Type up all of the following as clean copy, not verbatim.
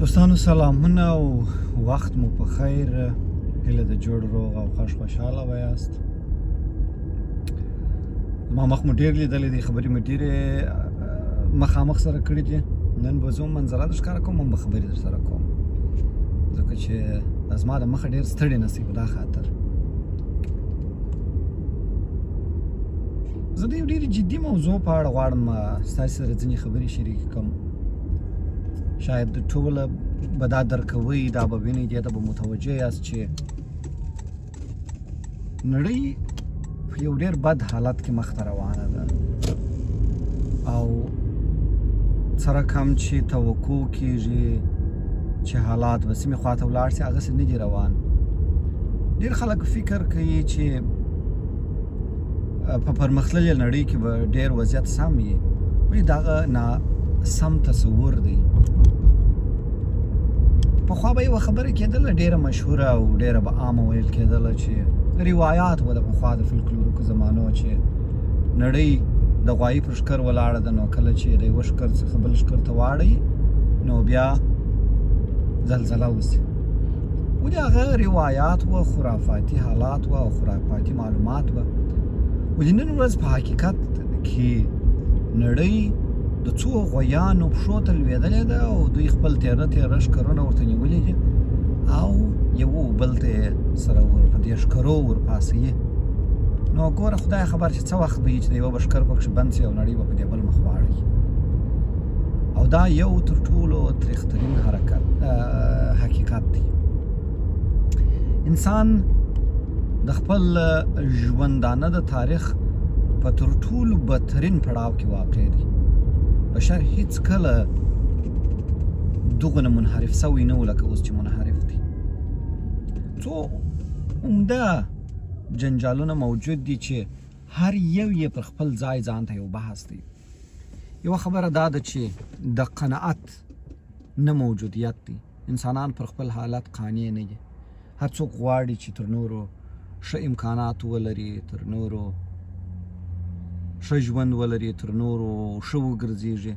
دوستانو سلامونه او وخت مو په خیر. هیله د جوړ روغ او خوشحاله وایاست. ما مخ مو ډېر لیدلې دي، خبرې مې ډېرې مخامخ سره کړي دي. نن به زه منظره در ښکاره کوم، به خبرې در سره کوم، ځکه چې زما د مخه ډېر ستړی نسي په دا خاطر. زه د یو ډېرې جدي موضوع په اړه غواړم ستاسې سره ځینې خبرې شریکې کړم. شاید ټوله به دا درکوئ، دا به وینئ، دې ته به متوجه یاست چې نړۍ په یو ډېر بد حالت کې مخته روانه ده، او سره کم چې توقع کېږي چې حالات به سمې خواته ولاړ شي، هغسې نه دي روان. ډېر خلک فکر کوي چې په پرمختللې نړۍ کې به ډېر وضعیت سم وي. وایي دا هغه ناسم تصور دی. پخوا به یوه خبره کېدله ډېره مشهوره او ډېره به عامه ویل کېدله، چې روایات وه د پخوا د فلکلوریکو زمانو چې نړۍ د غوایي پر ښکر ولاړه ده، نو کله چې د یوه ښکر څخه بل ښکر ته واړوي نو بیا زلزله وسي. ولې هغه روایات وه، خرافاتي حالات وه او خرافاتي معلومات وه. ولې نن ورځ په حقیقت کې نړۍ د څو غویانو پښو ته لوېدلې ده او دوی خپل تېره تېره ښکرونه ورته نیولي دي او یو بل ته یې سره په دې ښکرو ورپاسوي. نو ګوره خدای خبر چې څه وخت به وي چې د یوه به ښکر پکښې بند سي او نړۍ به په دې بل مخ واړوي. او دا یو تر ټولو تریخترین حقیقت دی. انسان د خپل ژوندانه د تاریخ په تر ټولو بدترین پړاو کې واقع دی. بشر هیڅ کله دغونه منحرف سوی نه و لکه اوس چې منحرف دی. څو عمده جنجالونه موجود دي چې هر یو یې پر خپل ځای ځان ته یو بحث دی. یوه خبره دا ده چې د قناعت نه موجودیت دی. انسانان پر خپل حالت قانع نه دي. هر څوک غواړي چې تر نورو ښه امکانات ولري، تر نورو ښه ژوند ولري، تر نورو ښه وګرځېږي.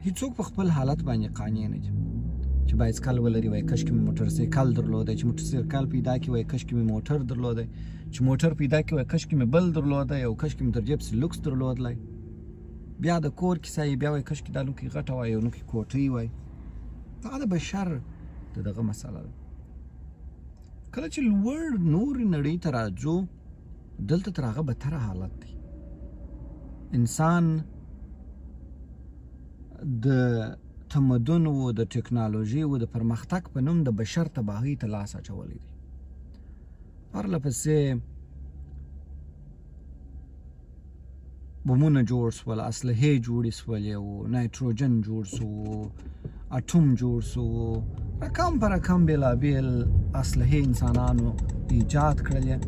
هېڅوک په خپل حالت باندې قانع نه دي. چې بایسکل ولري وایي کشکې مې موټرسایکل درلودی، چې موټرسایکل پیدا کړي وایي کشکې مې موټر درلودی، چې موټر پیدا کړي وایي کشکې مې بل درلودی او کشکې مې تر جیب پسې لوکس درلودلی. بیا د کور کیسه یې بیا وایي کشکې دا نوکې غټه وایي او نوکې کوټۍ وایي. دا د بشر د دغه مسله ده. کله چې لوړ نورې نړۍ ته راځو، دلته تر هغه بدتره حالت دی. انسان د تمدن و د ټکنالوژي و د پرمختګ په نوم د بشر تباهۍ ته لاس اچولی دی. پرله پسې بمونه جوړ سول، اسلحې جوړې سولې و، نایتروجن جوړ سو، اټوم جوړ سو، رقم په رقم بېلابېل اسلحې انسانانو ایجاد کړلې.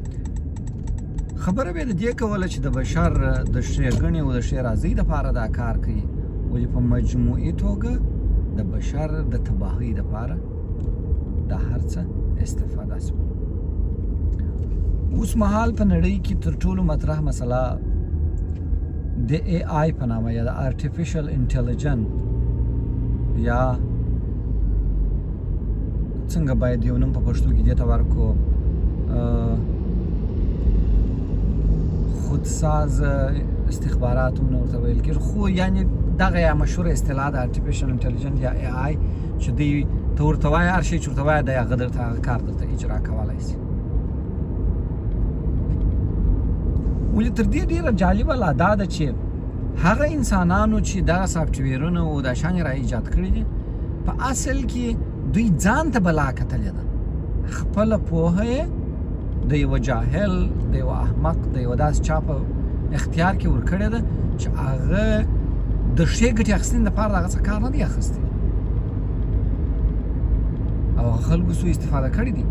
خبره به د دې کوله چې د بشر د ښېګڼې او د ښېرازۍ دپاره دا کار کوي، ولې په مجموعي توګه د بشر د تباهۍ دپاره دا هر څه استفاده سوه. اوس مهال په نړۍ کې تر ټولو مطرح مسله د AI په نامه یا د آرټیفیشل انټلیجنس یا څنګه باید یو نوم په پښتو کې دې ته ورکړو، خودساز استخبارات هم نه ورته ویل کېږي، خو یعنې دغه یا مشهوره اصطلاح د آرټیفیشل انټلیجنس یا AI چې دوی ته ورته وایي هر شی چې ورته وایي دی هغه درته هغه کار درته اجرا کولی شي. ولې تر دې ډېره جالبه لا دا ده چې هغه انسانانو چې دغه سافټویرونه او دا شیان را ایجاد کړي دي، په اصل کې دوی ځان ته بلا کتلې ده. خپله پوهه یې د یوه جاهل، د یوه احمق، د یوه داسې چا په اختیار کې ورکړې ده چې هغه د ښې ګټې اخیستنې لپاره د هغه څه کار نه دی اخیستی او هغه خلکو څو استفاده کړې دي.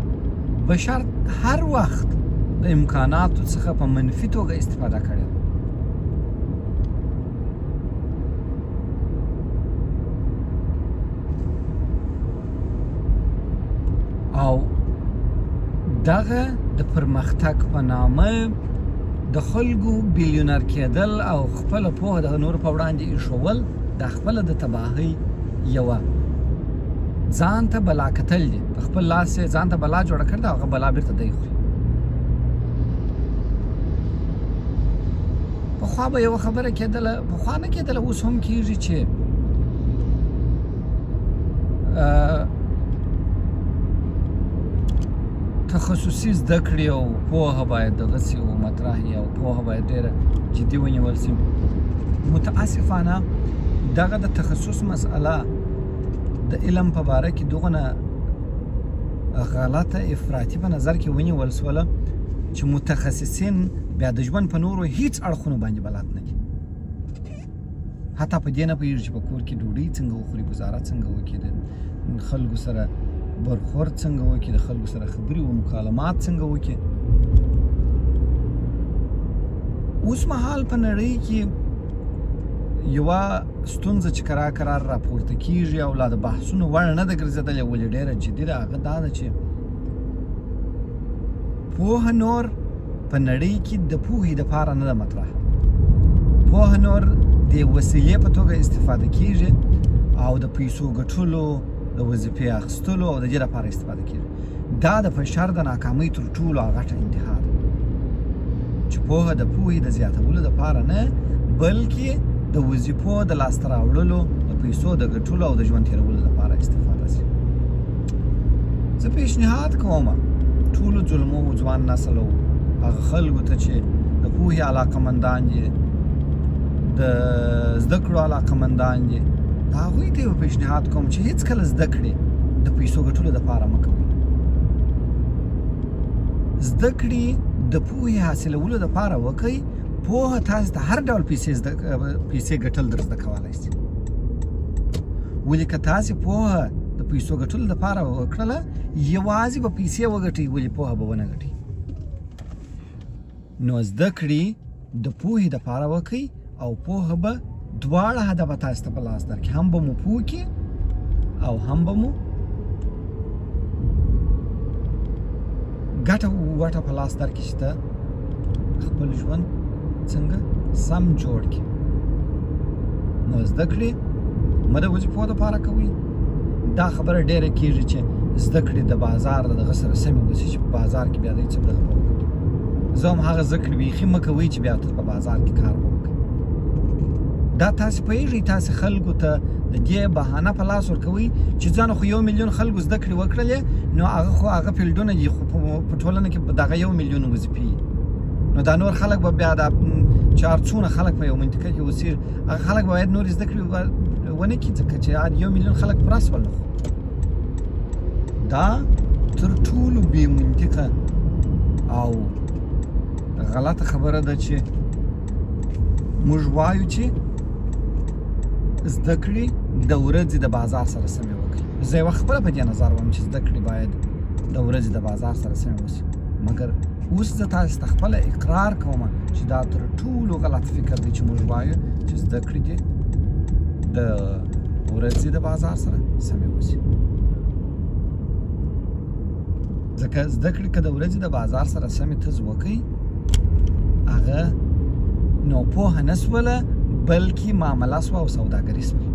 بشر هر وخت د امکاناتو څخه په منفي توګه استفاده کړې ده. او دغه د پرمختګ په نامه د خلکو بیلیونر کېدل او خپله پوهه د نورو په وړاندې ایښول دا خپله د تباهۍ یوه ځان ته بلا کتل دي، په خپل لاس یې ځان ته بلا جوړه کړې ده، هغه بلا بېرته دی خوري. پخوا به یوه خبره کېدله، پخوا نه کېدله، اوس هم کېږي چې تخصصي زده کړې او پوهه باید دغسې مطرح وي او پوهه باید ډېره جدي ونیول شي. متاسفانه دغه د تخصص مسئله د علم په باره کې دغونه غلطه افراطي په نظر کې ونیول شوله چې متخصصین بیا د ژوند په نورو هیڅ اړخونو باندې بلد نه دي. حتی په دې نه پوهېږي چې په کور کې ډوډۍ څنګه وخوري، ګزاره څنګه وکړي، د خلکو سره برخورد څنګه وکړي، د خلکو سره خبرې و مکالمات څنګه وکړي. اوس مهال په نړۍ کې یوه ستونزه چې کرار راپورته کېږي او لا د بحثونو وړ نه ده ګرځېدلې، ولې ډېره جدي ده، هغه دا ده چې پوهه نور په نړۍ کې د پوهې دپاره نه ده مطرح. پوهه نور د وسیلې په توګه استفاده کېږي او د پیسو ګټلو، د وظیفې اخیستلو او د دې لپاره استفاده کېږي. دا د بشر د ناکامۍ تر ټولو غټه انتها ده چې پوهه د پوهې د زیاتولو دپاره نه، بلکې د وظیفو د لاسته راوړلو، د پیسو د ګټلو او د ژوند تېرولو لپاره استفاده شي. زه پیشنهاد کوم ټولو ظلمو ځوان نسل او هغه خلکو ته چې د پوهې علاقمندان دي، د زده کړو علاقمندان دي، د هغوی ته یو پیشنهاد کوم چې هېڅکله زده کړې د پیسو ګټلو دپاره مه کوئ. زده کړې د پوهې حاصلولو دپاره وکئ. پوهه تاسو ته هر ډول پیسې ګټل در زده کولی شي. ولې که تاسې پوهه د پیسو ګټلو دپاره وکړله، یوازې به پیسې وګټئ، ولې پوهه به ونه ګټئ. نو زده کړې د پوهې دپاره وکئ او پوهه به دواړه هدفه تاسو ته په لاس درکړي، هم به مو پوه کړي او هم به مو ګټه وټه په لاس درکړي چې ته خپل ژوند څنګه سم جوړ کړي. نو زده کړې مه د وظیفو دپاره کوئ. دا خبره ډېره کېږي چې زده کړې د بازار د دغه سره سمې وسي چې په بازار کې بیا دی څه دغه به وکړي. زه هم هغه زده کړې بیخي مه کوئ چې بیا ته په بازار کې کار به وکړئ. دا تاسې پوهېږئ، تاسې خلکو ته د دې بهانه په لاس ورکوئ چې ځانه خو 1 میلیون خلکو زده کړې وکړلې، نو هغه فیلډونه دي، خو په ټولنه کې دغه 1 میلیون وظیفې، نو دا نور خلک به بیا دا چې هر څونه خلک په یو منطقه کې اوسېږي، هغه خلک به باید نورې زده کړې ونه کړي، ځکه چې 1 میلیون خلک پوره شول. دا تر ټولو بې منطقه او غلطه خبره ده چې موږ وایو چې زده کړې د ورځې د بازار سره سمې وکړي. زه یوه خپله په دې نظر وایم چې زده کړې باید د ورځې د بازار سره سمې وشي، مګر اوس زه تاسو ته خپله اقرار کوم چې دا تر ټولو غلط فکر دی چې موږ وایو چې زده کړې دې د ورځې د بازار سره سمې وشي. ځکه زده کړې که د ورځې د بازار سره سمې تز وکړئ، هغه نو پوهه نه سوله، بلکې معامله سوه او سوداګري سوه.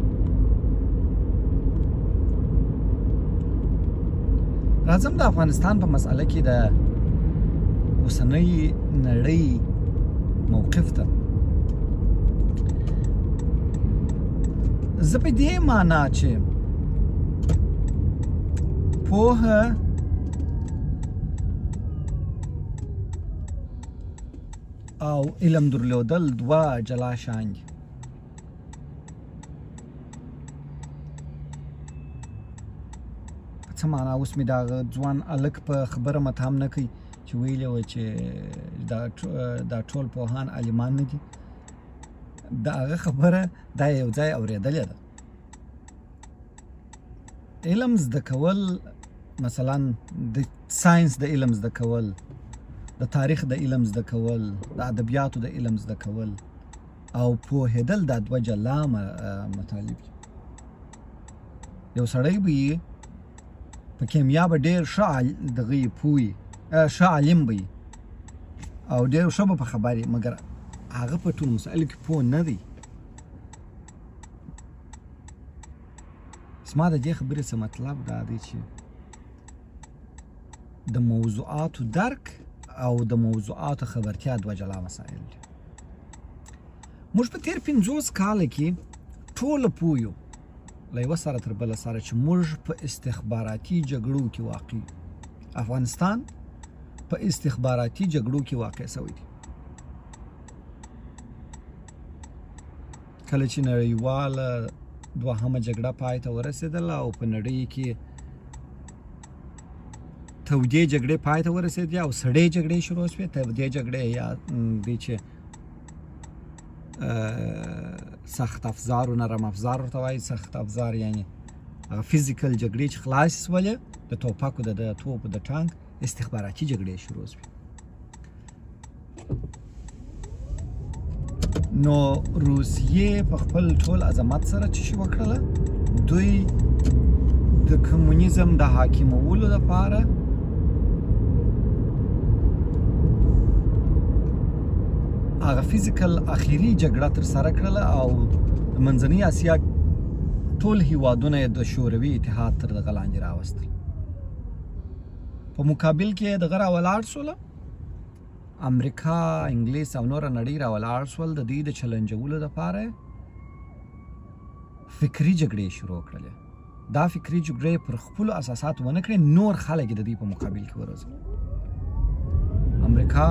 راځم د افغانستان په مسئله کې د اوسنۍ نړۍ موقف ته. زه په دې معنا چې پوهه او علم درلودل دوه جلا شان دي. په څه معنا؟ اوس مې دا ځوان هلک په خبره متهم نه کوي چې ویلې وه چې دا ټول پوهان عالمان نه دي. د هغه خبره دا یو ځای اورېدلې ده. علم زده کول، مثلا د ساینس د علم زده کول، د تاریخ د علم زده کول، د ادبیاتو د علم زده کول او پوهېدل دا دوه جلا مطالب دي. یو سړی به یې په کیمیا به ډېر ښه دغه یې پوه ښه عالم به یې او ډېر ښه به په خبر یې، مګر هغه په ټولو مسایلو کې پوه نه دی. زما د دې خبرې څه مطلب دا دی چې د موضوعاتو درک او د موضوعاتو خبرتیا دوه جلا مسایل دي. موږ په تېر 50 کاله کې ټوله پوه یو له یوه سره تر بله سره چې موږ په استخباراتي جګړو کې واقع یو. افغانستان په استخباراتي جګړو کې واقع سوی دی. کله چې نړیواله دوهمه جګړه پای ته ورسېدله او په نړۍ کې تودې جګړې پای ته ورسېدې او سړې جګړې شروع شوې. تودې جګړې یا دې چې سخت افزار و نرم افزار ورته وایي. سخت افزار یعنې هغه فزیکل جګړې چې خلاصې سولې د توپکو د توپ د ټانک استخباراتي جګړې شروع شوې. نو روسیې په خپل ټول عظمت سره څه شي وکړله؟ دوی د کمونیزم د حاکمولو لپاره هغه فزیکل اخیری جګړه ترسره کړله او د منځنۍ اسیا ټول هیوادونه یې د شوروي اتحاد تر دغه لاندې راوستل. په مقابل کې یې دغه راولاړ سوله امریکا، انګلیس او نوره نړۍ راولاړ سول د دوی د چلنجولو دپاره فکري جګړې شروع کړلې. دا فکري جګړې پر خپلو اساساتو ونه کړې، نور خلک یې د دوی په مقابل کې وروزل. امریکا،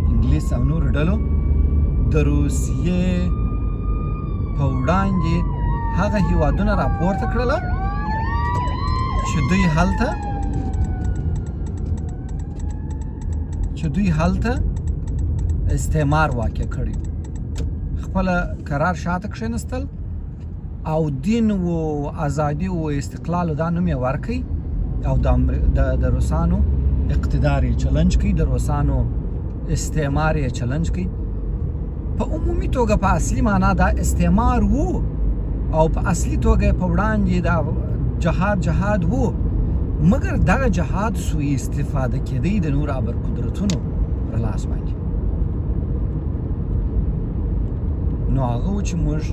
انګلیس او نورو ډلو د روسیې په وړاندې هغه هیوادونه راپورته کړله چې دوی هلته استعمار واقع کړی. خپله قرار شاته کښېنستل او دین و ازادي و استقلال دا نوم یې ورکوي او د روسانو اقتدار یې چلنج کوي، د روسانو استعمار یې چلنج کوي. په عمومي توګه په اصلي معنا دا استعمار وو او په اصلي توګه په وړاندې دا جهاد وو، مګر دغه جهاد سوء استفاده کېدی د نور ابر قدرتونو پر لاس باندې. نو هغه و چې موږ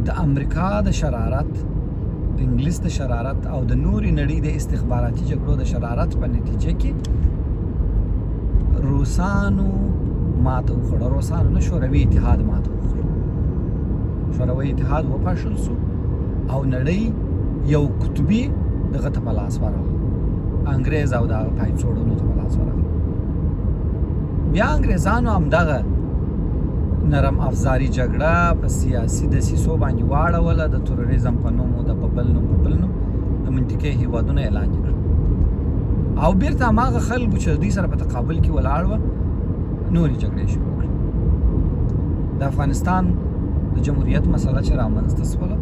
د امریکا د شرارت، د انګلیس د شرارت او د نورې نړۍ د استخباراتي جګړو د شرارت په نتیجه کې روسانو ماته وخوړه. روسانو نه، شوروي اتحاد ماته وخوړه. شوروي اتحاد وپاشل سو او نړۍ یو قطبي دغه ته په لاس ورغله، انګریز او د هغه پایڅوړنو ته په لاس ورغله. بیا انګریزانو همدغه نرم افزاري جګړه په سیاسي دسیسو باندې واړوله، د تروریزم په نوم او د بل نوم د منطقې هیوادونه اعلان یې کړل او بیرته هماغه خلکو چې د دوی سره په تقابل کې ولاړ وه نورې جګړې شروع کړې. د افغانستان د جمهوریت مسله چې رامنځته سوله،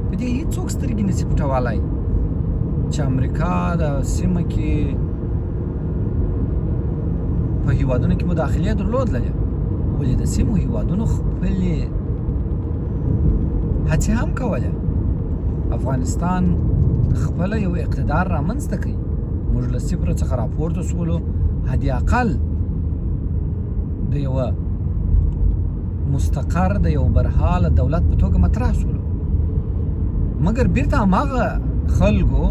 په دې هېڅوک سترګې نسي پټولی چې امریکا د سیمه کې په هیوادونو کې مداخلې درلودلې، ولې د سیمو هیوادونو خپلې هڅې هم کولې. افغانستان خپله یو اقتدار رامنځته کوي. موږ له صفر څخه راپورته سولو، حدي اقل د یوه مستقر د یو برحاله دولت په توګه مطرح سولو. مګر بیرته هماغه خلکو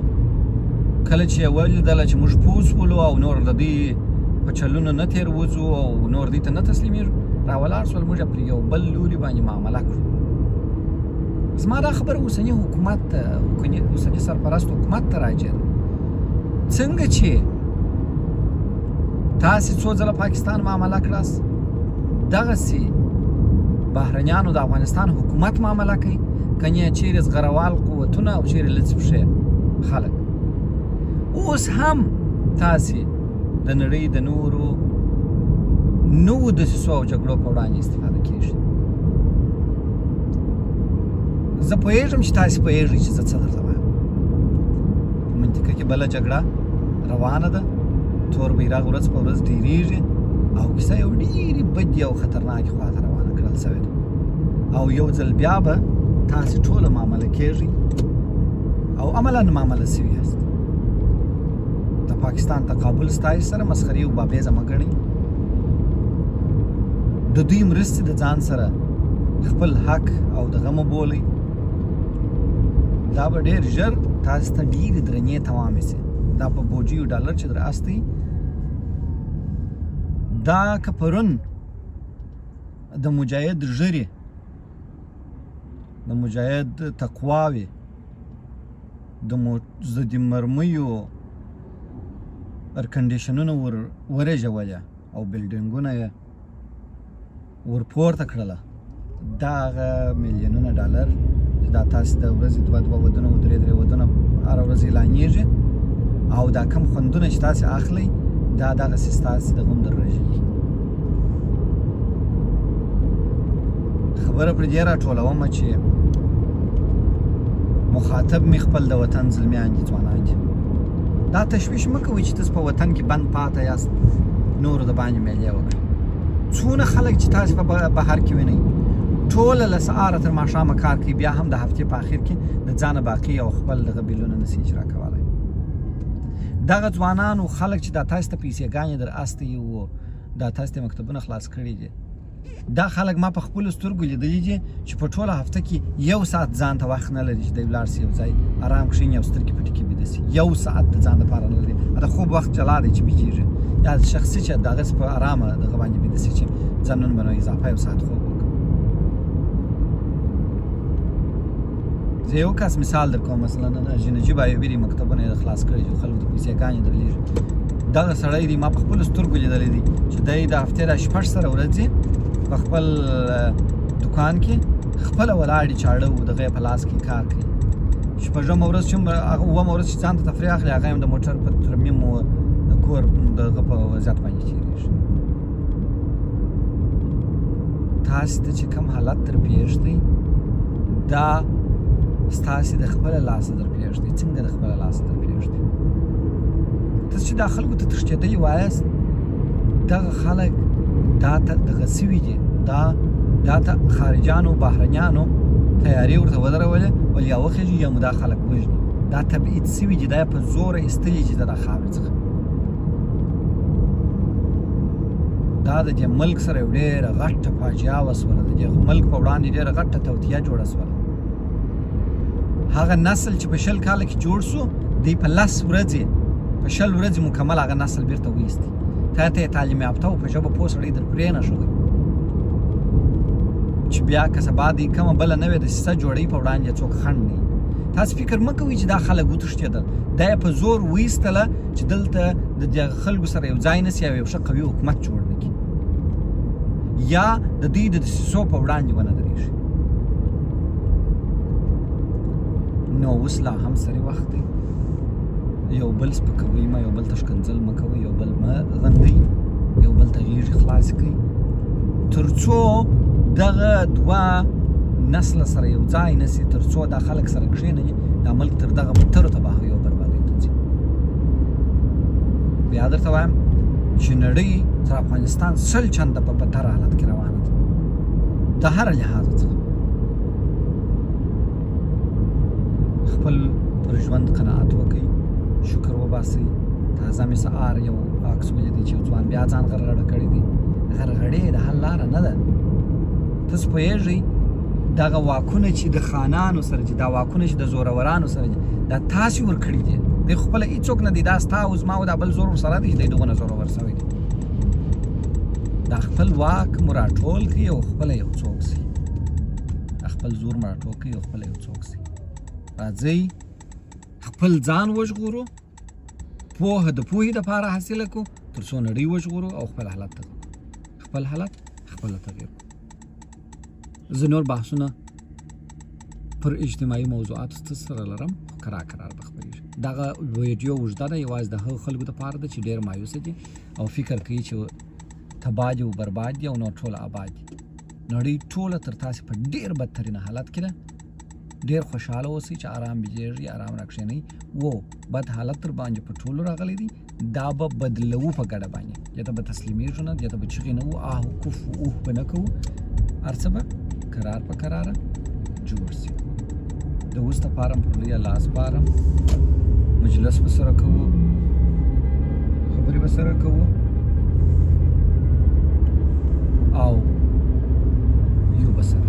کله چې یې ولیدله چې موږ پوه سولو او نور د دوی په چلونو نه تېر وځو او نور دوی ته نه تسلیمیږو، راولاړ سول، موږ پر یو بل لوري باندې معامله کړو. زما دا خبره اوسني حکومت ته، اوسني سرپرست حکومت ته راجع ده. څنګه چې تاسې څو ځله پاکستان معامله کړاست، دغسې بهرنیانو د افغانستان حکومت معامله کوي، کنې چیرې زغروال قوتونه او چیرې لڅ پښې خلک. اوس هم تاسې د نړۍ د نورو نوو دسیسو او جګړو په وړاندې استفاده کېږي. زه پوهېږم چې تاسې پوهېږئ چې زه څه درته وایم. په منطقه کې بله جګړه روانه ده، تور بیرغ ورځ په ورځ ډېرېږي او کیسه یو ډېرې بدې او خطرناکې خواته روانه کړل سوې ده او یو ځل بیا به تاسې ټوله معامله کېږئ او عملاً معامله سوي یاست. د پاکستان تقابل ستاسې سره مسخرې او بابیزه مه ګڼئ. د دوی مرستې د ځان سره خپل حق او دغه مه بولئ. دا به ډېر ژر تاسو ته ډېرې درنې تمامې سي. دا په بوجیو ډالر چې در استی دا که پرون د مجاهد ژرې د مجاهد تقواوې د مرمیو ارکنډیشنونه ورژولې او بلډینګونه یې ورپورته کړله، دا هغه میلیونونه ډالر چې دا تاسو د ورځې دوه ودونه او درې ودونه هره ورځ اعلانېږي او دا کم خوندونه چې تاسو اخلئ دا دغسې ستاسې د هم در رژېږي. خبره پرې دې راټولومه چې مخاطب مې خپل د وطن زلمیان دي، ځوانان دي. دا تشویش مه کوئ چې تاسو په وطن کې بند پاته یاست، نورو د باندې میلې وکړئ. څونه خلک چې تاسو په بهر کې وینئ ټوله له سهاره تر ماښامه کار کوي، بیا هم د هفتې په اخر کې د ځانه باقي او خپل دغه بیلونه نسي اجرا کولی. دغه ځوانان او خلک چې دا تاسو ته پیسېګانې در استی او دا تاسو ته مکتبونه خلاص کړي دي، دا خلک ما په خپلو سترګو لیدلي دي چې په ټوله هفته کې 1 ساعت ځان ته وخت نه لري چې دی ولاړ سي یو ځای ارام کښېني او سترګې پټې کې بیده سي. 1 ساعت د ځان دپاره نه لري. د خوب وخت جلا دی چې بیجېږي، یا شخصي چې دغسې په ارامه دغه باندې بیده سي چې ځان نن به نو اضافه 1 ساعت خوب وکړم. زه یو کس مثال در کوم، مثلا نجیب ایوبي مکتبونه یې خلاص کړي دي، خلکو ته پیسېګانې درلیږي. دغه سړی دی ما په خپلو سترګو لیدلی دی چې دی د هفتې را 6 سره ورځي په خپل دکان کې خپله ولاړې چاړه و دغه یې په لاس کې کار کوي. شپږمه ورځ چې اوومه ورځ چې ځان ته تفریح اخلي هغه هم د موټر په ترمیم و د کور دغه په وضعیت باندې تېرېږي. تاسې ته چې کوم حالت در پېښ دی دا ستاسې د خپله لاسه در پېښ دی. څنګه د خپله لاسه در پېښ دی؟ تاسو چې دا خلکو ته تښتېدلي وایاست دغه خلک دا ته دغه سوي دي، دا ته خارجانو بهرنیانو تیارې ورته ودرولې ول یا وخېږي یا مو دا خلک وژني. دا تبعید سوي دي، دا یې په زوره ایستلي دي د دا خاورې څخه. دا د دې ملک سره یو ډېره غټه فاجعه وسوله، د دې ملک په وړاندې ډېره غټه توطیه جوړه سوله. هغه نسل چې په 20 کاله کې جوړ سو دی په 10 ورځې په 20 ورځې مکمل هغه نسل بیرته وایستي. تا ته یې تعلیم یافته او په ژبه پوه سړی در پرې نه ښودی چې بیا که سبا دی کومه بله نوې دسیسه جوړوي په وړاندې څوک خنډ نه وي. تاسو فکر مه کوئ چې دا خلک وتښتېدل، دا یې په زور وایستله چې دلته د دغه خلکو سره یو ځای نه سي او یو ښه قوي حکومت جوړ نه کړي یا د دوی د دسیسو په وړاندې ونه درېږي. نو اوس لا هم سری وخت دی، یو بل سپکوئ مه، یو بل ته ښکنځل مه کوئ، یو بل مه غندئ، یو بل ته غېږې خلاصې کړئ تر څو دغه 2 نسله سره یو ځای نه سي، تر څو دا خلک سره کښېنوي دا ملک تر دغه بدترو تباهیو او بربادیو ته ځي. بیا درته وایم چې نړۍ تر افغانستان 100 چنده په بدتر حالت کې روانه ده د هره لحاظه څخه. خپل پر ژوند قناعت وکړئ، شکر وباسئ. تازه مې سهار یو عکس ولیدی چې یو ځوان بیا ځان غرغړه کړی دی. غرغړې د حل لاره نه ده. تاسو پوهېږئ دغه واکونه چې د خانانو سره دي، دا واکونه چې د زورورانو سره دي، دا تاسې ورکړي دي. دی خو خپله هېڅوک نه دی، دا ستا او زما او دا بل زور ورسره دی چې دی دغونه زورور سوی دی. دا خپل واک مو راټول کړي او خپله یو څوک سي، خپل زور مو راټول کړي او خپله یو څوک سي. راځئ خپل ځان وژغورو، پوهه د پوهې دپاره حاصله کړو تر څو نړۍ وژغورو او خپل حالت ته خپل حالت خپله تغیر کړو. زه نور بحثونه پر اجتماعي موضوعاتو سره لرم، خو کرار به خپرېږي. دغه ویډیو اوږده ده، یوازې د هغو خلکو دپاره ده چې ډېر مایوسه دي او فکر کوي چې تباه دي او برباد دي او نور ټوله آباد دي. نړۍ ټوله تر تاسې په ډېر بدترین حالت کې ده. ډېر خوشحاله اوسئ چې ارام بیجېږي، ارام راکښېنئ. بد حالت تر باندې په ټولو راغلی دی، دا به بدلوو په ګډه باندې. یا ته به تسلیمېږو نه، یا ته به چغې نه وو، آه کف اوه به نه کوو، هر څه به کرار په کراره جوړ سي. د اوس دپاره م پر لوی الله سپارم. مجلس به سره کوو، خبرې به سره کوو او یو به سره